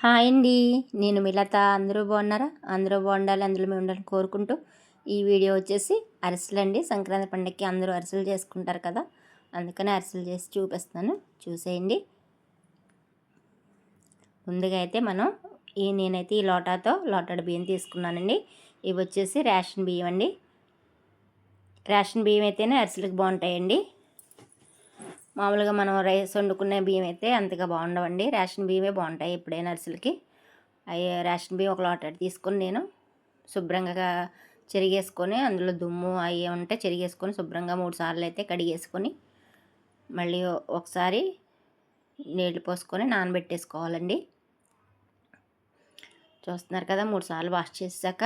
Hi అండి. నేను మీ లత. అందరూ బాగున్నారా? అందరూ బాగుండాలి, అందులో మేము ఉండాలని కోరుకుంటూ ఈ వీడియో వచ్చేసి అరిసెలండి. సంక్రాంతి పండగకి అందరూ అరిసెలు చేసుకుంటారు కదా, అందుకని అరిసెలు చేసి చూపిస్తాను, చూసేయండి. ముందుగా అయితే నేనైతే ఈ లోటాడు బియ్యం తీసుకున్నానండి. ఇవి వచ్చేసి రేషన్ బియ్యం అండి. రేషన్ బియ్యం అయితేనే అరిసెలకు బాగుంటాయండి. మామూలుగా మనం రైస్ వండుకునే బియ్యం అయితే అంతగా బాగుండవండి. రేషన్ బియ్యమే బాగుంటాయి ఎప్పుడైనా అరిసెలకి. అవి రేషన్ బియ్యం ఒక లోటాడు తీసుకొని నేను శుభ్రంగా చెరిగేసుకొని, అందులో దుమ్ము అవి ఉంటే చెరిగేసుకొని శుభ్రంగా 3 సార్లు అయితే కడిగేసుకొని, మళ్ళీ ఒకసారి నీళ్ళు పోసుకొని నానబెట్టేసుకోవాలండి. చూస్తున్నారు కదా, 3 సార్లు వాష్ చేసాక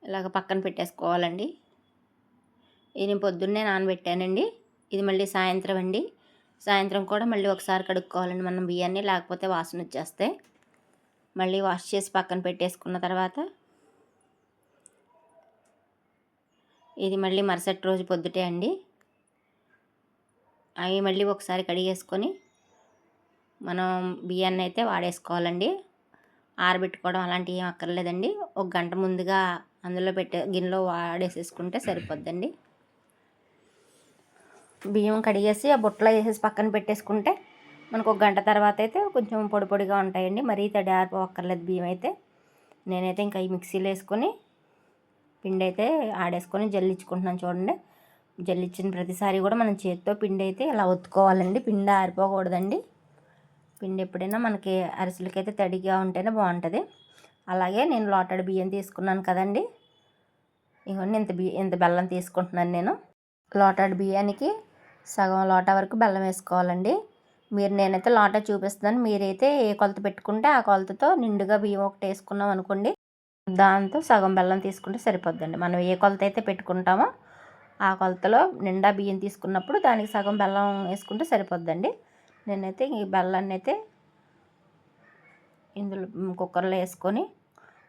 ఇలాగ పక్కన పెట్టేసుకోవాలండి. ఇది నేను పొద్దున్నే నానబెట్టానండి. ఇది మళ్ళీ సాయంత్రం అండి. సాయంత్రం కూడా మళ్ళీ ఒకసారి కడుక్కోవాలండి మనం బియ్యాన్ని, లేకపోతే వాసన వచ్చేస్తాయి. మళ్ళీ వాష్ చేసి పక్కన పెట్టేసుకున్న తర్వాత ఇది మళ్ళీ మరుసటి రోజు పొద్దుటే అండి. అవి మళ్ళీ ఒకసారి కడిగేసుకొని మనం బియ్యాన్ని అయితే వాడేసుకోవాలండి. ఆరబెట్టుకోవడం అలాంటివి ఏం అక్కర్లేదండి. ఒక గంట ముందుగా అందులో గిన్నెలో వాడేసేసుకుంటే సరిపోద్దండి. బియ్యం కడిగేసి ఆ బుట్టలో వేసేసి పక్కన పెట్టేసుకుంటే మనకు ఒక గంట తర్వాత అయితే కొంచెం పొడి పొడిగా ఉంటాయండి. మరీ తడి ఆరిపోక్కర్లేదు బియ్యం అయితే. నేనైతే ఇంకా ఈ మిక్సీలో వేసుకొని పిండి అయితే ఆడేసుకొని జల్లించుకుంటున్నాను. చూడండి, జల్లించిన ప్రతిసారి కూడా మనం చేతితో పిండి అయితే ఇలా ఒత్తుకోవాలండి. పిండి ఆరిపోకూడదండి. పిండి ఎప్పుడైనా మనకి అరిసెలకైతే తడిగా ఉంటేనే బాగుంటుంది. అలాగే నేను లోటాడు బియ్యం తీసుకున్నాను కదండి. ఇవన్నీ ఇంత బెల్లం తీసుకుంటున్నాను నేను. లోటాడు బియ్యానికి సగం లోటా వరకు బెల్లం వేసుకోవాలండి. నేనైతే లోటా చూపిస్తున్నాను. మీరైతే ఏ కొలత పెట్టుకుంటే ఆ కొలతతో నిండుగా బియ్యం ఒకటి వేసుకున్నాం అనుకోండి, దాంతో సగం బెల్లం తీసుకుంటే సరిపోద్దండి. మనం ఏ కొలత అయితే పెట్టుకుంటామో ఆ కొలతలో నిండా బియ్యం తీసుకున్నప్పుడు దానికి సగం బెల్లం వేసుకుంటే సరిపోద్దండి. నేనైతే ఈ బెల్లాన్ని అయితే ఇందులో కుక్కర్లో వేసుకొని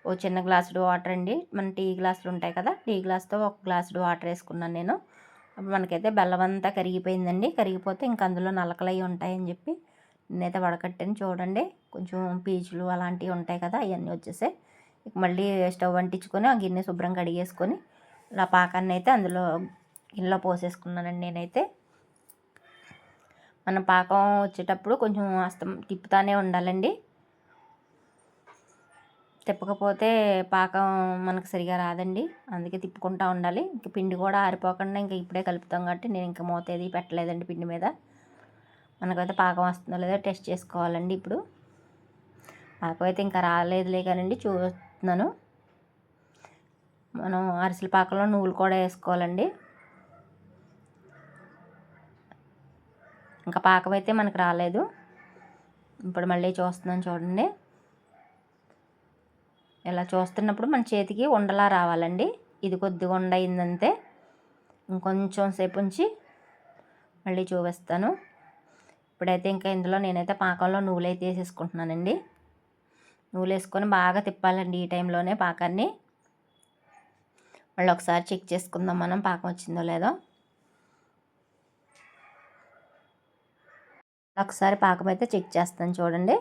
ఓ చిన్న గ్లాసుడు వాటర్ అండి, మన టీ గ్లాసులు ఉంటాయి కదా, టీ గ్లాస్తో ఒక గ్లాసుడు వాటర్ వేసుకున్నాను నేను. మనకైతే బెల్లం అంతా కరిగిపోయిందండి. కరిగిపోతే ఇంక అందులో నలకలు అవి ఉంటాయని చెప్పి నేనైతే వడకట్టాను. చూడండి, కొంచెం పీచులు అలాంటివి ఉంటాయి కదా, అవన్నీ వచ్చేసాయి. మళ్ళీ స్టవ్ అంటించుకొని ఆ గిన్నె శుభ్రంగా కడిగేసుకొని ఇలా పాకాన్ని అయితే అందులో గిన్నెలో పోసేసుకున్నానండి. నేనైతే మన పాకం వచ్చేటప్పుడు కొంచెం తిప్పుతానే ఉండాలండి. తిప్పకపోతే పాకం మనకు సరిగా రాదండి. అందుకే తిప్పుకుంటూ ఉండాలి. ఇంక పిండి కూడా ఆరిపోకుండా ఇంకా ఇప్పుడే కలుపుతాం కాబట్టి నేను ఇంకా మూత ఏది పెట్టలేదండి పిండి మీద. మనకైతే పాకం వస్తుందో లేదో టెస్ట్ చేసుకోవాలండి. ఇప్పుడు పాకం అయితే ఇంకా రాలేదులే కానండి, చూస్తున్నాను. మనం అరిసెల పాకంలో నువ్వులు కూడా వేసుకోవాలండి. ఇంకా పాకం అయితే మనకు రాలేదు. ఇప్పుడు మళ్ళీ చూస్తున్నాను చూడండి. ఇలా చూస్తున్నప్పుడు మన చేతికి ఉండలా రావాలండి. ఇది కొద్దిగా ఉండ అయిందంతే. ఇంకొంచెం సేపు ఉంచి మళ్ళీ చూపిస్తాను. ఇప్పుడైతే ఇంకా ఇందులో నేనైతే పాకంలో నువ్వులు అయితే వేసేసుకుంటున్నానండి. నువ్వులు వేసుకొని బాగా తిప్పాలండి ఈ టైంలోనే పాకాన్ని. మళ్ళీ ఒకసారి చెక్ చేసుకుందాం మనం పాకం వచ్చిందో లేదో. ఒకసారి పాకం అయితే చెక్ చేస్తాను చూడండి.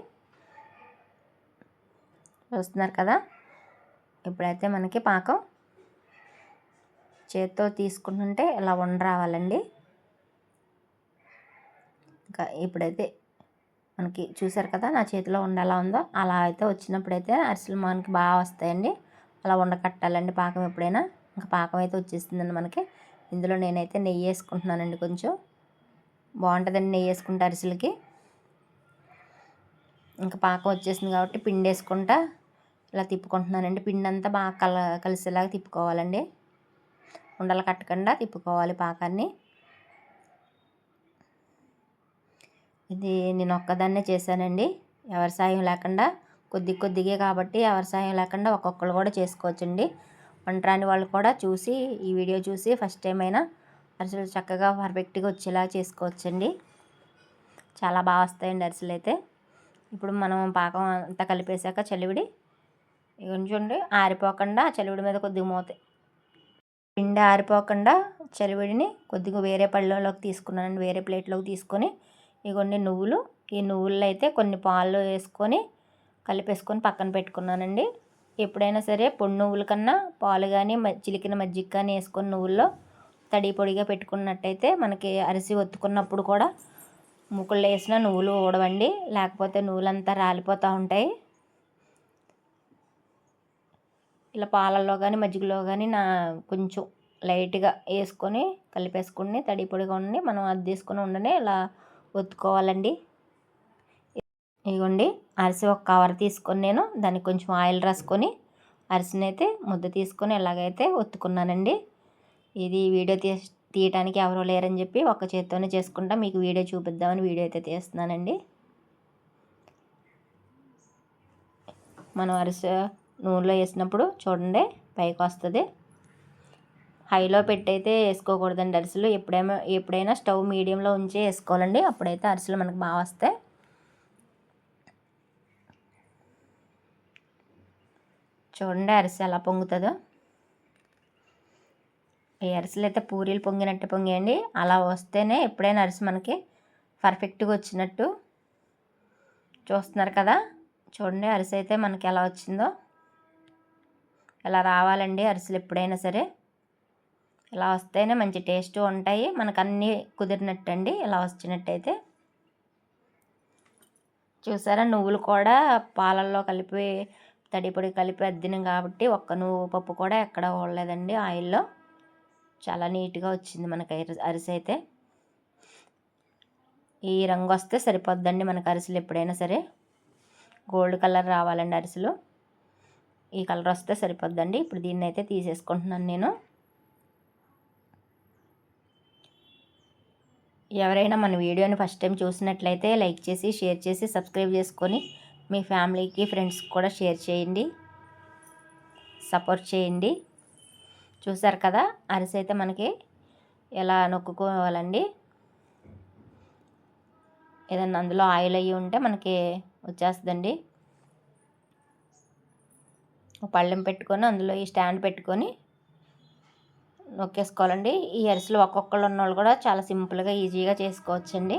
చూస్తున్నారు కదా, ఇప్పుడైతే మనకి పాకం చేతితో తీసుకుంటుంటే ఇలా ఉండ రావాలండి. ఇంకా ఇప్పుడైతే మనకి చూసారు కదా నా చేతిలో ఉండ ఎలా ఉందో, అలా అయితే వచ్చినప్పుడైతే అరిసెలు మనకి బాగా వస్తాయండి. అలా ఉండకట్టాలండి పాకం ఎప్పుడైనా. ఇంకా పాకం అయితే వచ్చేస్తుందండి మనకి. ఇందులో నేనైతే నెయ్యి వేసుకుంటున్నానండి. కొంచెం బాగుంటుందండి నెయ్యి వేసుకుంటే అరిసెలకి. ఇంకా పాకం వచ్చేసింది కాబట్టి పిండి వేసుకుంటా ఇలా తిప్పుకుంటున్నానండి. పిండి అంతా బాగా కలిసేలాగా తిప్పుకోవాలండి. ఉండలు కట్టకుండా తిప్పుకోవాలి పాకాన్ని. ఇది నేను ఒక్కదాన్నే చేశానండి, ఎవరి సాయం లేకుండా. కొద్దిగా కాబట్టి ఎవరి సాయం లేకుండా ఒక్కొక్కరు కూడా చేసుకోవచ్చండి. వంటరాని వాళ్ళు కూడా చూసి ఈ వీడియో చూసి ఫస్ట్ టైం అయినా అరిసెలు చక్కగా పర్ఫెక్ట్గా వచ్చేలా చేసుకోవచ్చండి. చాలా బాగా వస్తాయండి అరిసెలు అయితే. ఇప్పుడు మనం పాకం అంతా కలిపేశాక చలివిడి కొంచెం ఆరిపోకుండా చలివిడి మీద కొద్దిగా మూత, పిండి ఆరిపోకుండా చలివిడిని కొద్దిగా వేరే పళ్ళలోకి తీసుకున్నానండి. వేరే ప్లేట్లోకి తీసుకొని ఇగోండి నువ్వులు, ఈ నువ్వుల్లో అయితే కొన్ని పాలు వేసుకొని కలిపేసుకొని పక్కన పెట్టుకున్నానండి. ఎప్పుడైనా సరే పొడి నువ్వుల కన్నా పాలు కానీ చిలికిన మజ్జిగ కానీ వేసుకొని నువ్వుల్లో తడి పొడిగా పెట్టుకున్నట్టయితే మనకి అరిసి ఒత్తుకున్నప్పుడు కూడా ముకుళ్ళు వేసిన నువ్వులు ఊడవండి, లేకపోతే నువ్వులంతా రాలిపోతూ ఉంటాయి. ఇలా పాలల్లో కానీ మజ్జిగలో కానీ కొంచెం లైట్గా వేసుకొని కలిపేసుకుని తడి పొడిగా ఉండి మనం అది తీసుకుని ఉండనే ఇలా ఒత్తుకోవాలండి. ఇదిగోండి అరిసి ఒక కవర్ తీసుకొని నేను దానికి కొంచెం ఆయిల్ రాసుకొని అరిసిని అయితే ముద్ద తీసుకొని ఎలాగైతే ఒత్తుకున్నానండి. ఇది వీడియో తీయటానికి ఎవరో లేరని చెప్పి ఒక్క చేత్తోనే చేసుకుంటా మీకు వీడియో చూపిద్దామని వీడియో అయితే తీస్తున్నానండి. మనం అరిసె నూనెలో వేసినప్పుడు చూడండి పైకి వస్తుంది. హైలో పెట్టి అయితే వేసుకోకూడదండి అరిసెలు. ఎప్పుడైనా స్టవ్ మీడియంలో ఉంచి వేసుకోవాలండి, అప్పుడైతే అరిసెలు మనకు బాగా వస్తాయి. చూడండి అరిసె ఎలా పొంగుతుందో. ఈ అరిసెలు అయితే పూరీలు పొంగినట్టు పొంగేయండి. అలా వస్తేనే ఎప్పుడైనా అరిసె మనకి పర్ఫెక్ట్గా వచ్చినట్టు. చూస్తున్నారు కదా, చూడండి అరిసె అయితే మనకి ఎలా వచ్చిందో. ఇలా రావాలండి అరిసెలు ఎప్పుడైనా సరే. ఇలా వస్తేనే మంచి టేస్ట్ ఉంటాయి, మనకు అన్నీ కుదిరినట్టు అండి ఇలా వచ్చినట్టయితే. చూసారా, నువ్వులు కూడా పాలల్లో కలిపి తడి పొడి కలిపి అద్దినాం కాబట్టి ఒక్క నువ్వు పప్పు కూడా ఎక్కడ ఓడలేదండి ఆయిల్లో. చాలా నీట్గా వచ్చింది మనకి అరిసె అయితే. ఈ రంగు వస్తే సరిపోద్దండి మనకు అరిసెలు ఎప్పుడైనా సరే. గోల్డ్ కలర్ రావాలండి అరిసెలు. ఈ కలర్ వస్తే సరిపోద్దండి. ఇప్పుడు దీన్ని అయితే తీసేసుకుంటున్నాను నేను. ఎవరైనా మన వీడియోని ఫస్ట్ టైం చూసినట్లయితే లైక్ చేసి షేర్ చేసి సబ్స్క్రైబ్ చేసుకొని మీ ఫ్యామిలీకి ఫ్రెండ్స్కి కూడా షేర్ చేయండి, సపోర్ట్ చేయండి. చూసారు కదా అరిసె అయితే మనకి ఎలా నొక్కుకోవాలండి. ఏదన్నా అందులో ఆయిల్ అయ్యి ఉంటే మనకి వచ్చేస్తుందండి. పళ్ళెం పెట్టుకొని అందులో ఈ స్టాండ్ పెట్టుకొని నొక్కేసుకోవాలండి. ఈ అరిసెలు ఒక్కొక్కళ్ళు ఉన్నవాళ్ళు కూడా చాలా సింపుల్గా ఈజీగా చేసుకోవచ్చండి.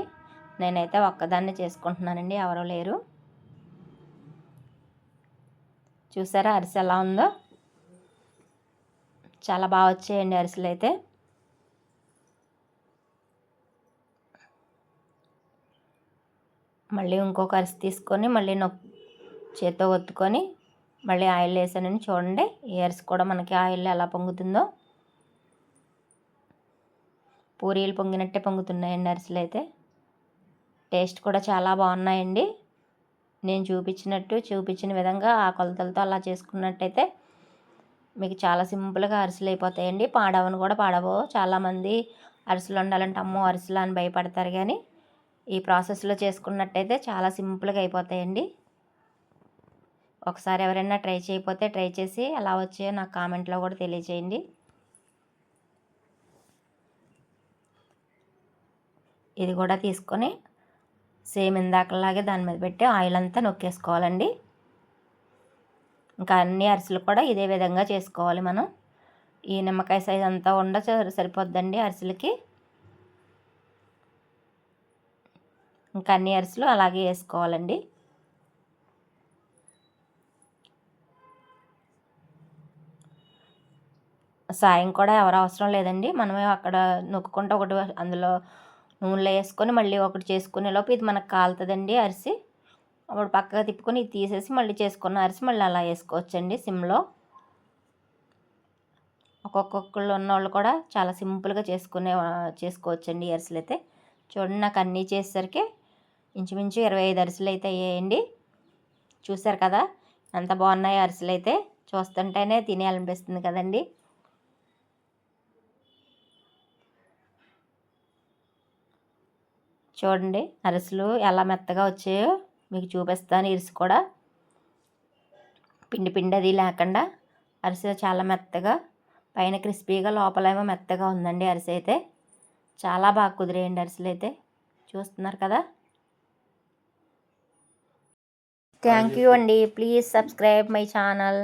నేనైతే ఒక్కదాన్నే చేసుకుంటున్నానండి, ఎవరో లేరు. చూసారా అరిసె ఎలా ఉందో. చాలా బాగా వచ్చాయండి అరిసెలు అయితే. మళ్ళీ ఇంకొక అరిసె తీసుకొని మళ్ళీ చేత్తో ఒత్తుకొని మళ్ళీ ఆయిల్ వేసానని చూడండి. ఈ అరిసె కూడా మనకి ఆయిల్ ఎలా పొంగుతుందో. పూరీలు పొంగినట్టే పొంగుతున్నాయండి అరిసెలు అయితే. టేస్ట్ కూడా చాలా బాగున్నాయండి. నేను చూపించిన విధంగా ఆ కొలతలతో అలా చేసుకున్నట్టయితే మీకు చాలా సింపుల్గా అరిసెలు అయిపోతాయండి. పాడవను కూడా పాడవు. చాలామంది అరిసెలు వండాలంటే అమ్మో అరిసెలు అని భయపడతారు, కానీ ఈ ప్రాసెస్లో చేసుకున్నట్టయితే చాలా సింపుల్గా అయిపోతాయండి. ఒకసారి ఎవరైనా ట్రై చేయకపోతే ట్రై చేసి ఎలా వచ్చాయో నాకు కామెంట్లో కూడా తెలియజేయండి. ఇది కూడా తీసుకొని సేమ్ ఇందాకలాగే దాని మీద పెట్టి ఆయిల్ అంతా నొక్కేసుకోవాలండి. ఇంకా అన్ని అరిసెలు కూడా ఇదే విధంగా చేసుకోవాలి మనం. ఈ నిమ్మకాయ సైజ్ అంతా సరిపోద్దండి అరిసెలకి. ఇంకా అన్ని అరిసెలు అలాగే వేసుకోవాలండి. సాయం కూడా ఎవరు అవసరం లేదండి. మనమే అక్కడ నొక్కుంటూ ఒకటి అందులో నూనెలో వేసుకొని మళ్ళీ ఒకటి చేసుకునే లోపు ఇది మనకు కాలుతుందండి అరిసి. అప్పుడు పక్కగా తిప్పుకొని ఇది తీసేసి మళ్ళీ చేసుకున్న అరిసి మళ్ళీ అలా వేసుకోవచ్చండి సిమ్లో. ఒక్కొక్కళ్ళు ఉన్నవాళ్ళు కూడా చాలా సింపుల్గా చేసుకోవచ్చండి ఈ అరిసెలు అయితే. చూడండి నాకు అన్నీ చేసేసరికి ఇంచుమించు 25 అరిసెలు అయితే అయ్యాయండి. చూసారు కదా ఎంత బాగున్నాయి అరిసెలు అయితే. చూస్తుంటేనే తినేయాలనిపిస్తుంది కదండి. చూడండి అరిసెలు ఎలా మెత్తగా వచ్చాయో మీకు చూపిస్తాను. ఇరిసి కూడా పిండి అది లేకుండా అరిసె చాలా మెత్తగా, పైన క్రిస్పీగా, లోపలేమో మెత్తగా ఉందండి అరిసె అయితే. చాలా బాగా కుదిరేయండి అరిసెలు అయితే. చూస్తున్నారు కదా. థ్యాంక్ యూ అండి. Please subscribe my channel.